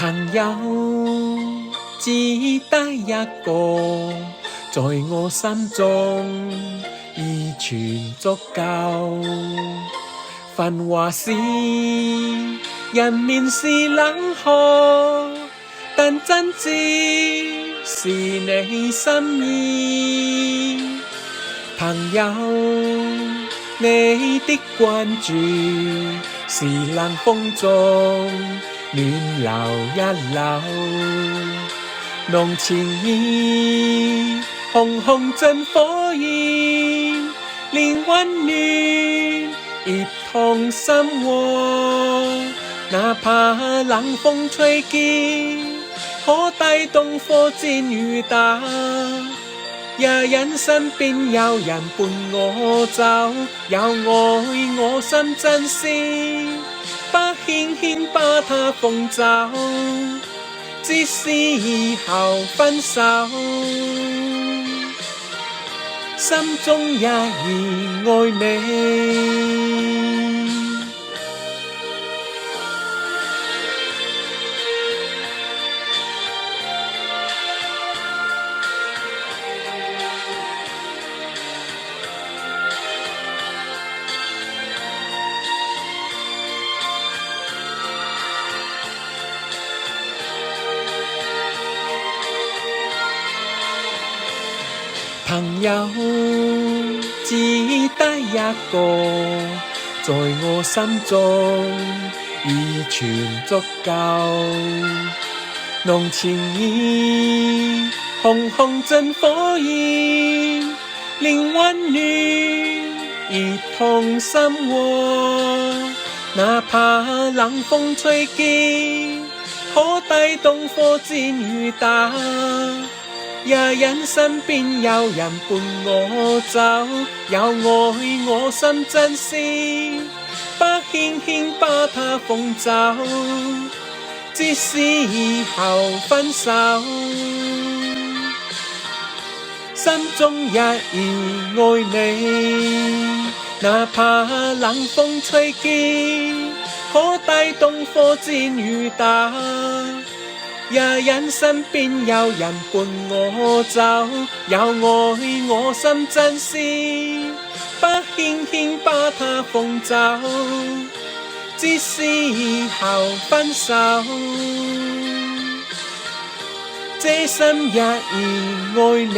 朋友只得一個，在我心中已全足夠。繁華是人面是冷酷，但真摯是你心意。朋友，你的關注是冷風中暖流一流，濃情意熊熊盡火焰，連溫暖亦同心窩。哪怕冷風吹劍，可帶動火箭與打，也因身邊有人伴我走，有愛我心珍惜，不輕把它奉走，即使以後分手，心中也仍愛你。朋友只得一個，在我心中已全足夠。濃情意熊熊盡火焰，連溫暖亦同心窩。哪怕冷風吹劍，可帶動火箭與打，也因身邊有人伴我走，有愛我心珍惜，不輕把它奉走，即使以後分手，心中也仍愛你。哪怕冷風吹劍，可帶動火箭與打，也因身邊有人伴我走，有愛我心珍惜，不輕把它奉走，即使以後分手，這心也仍愛你。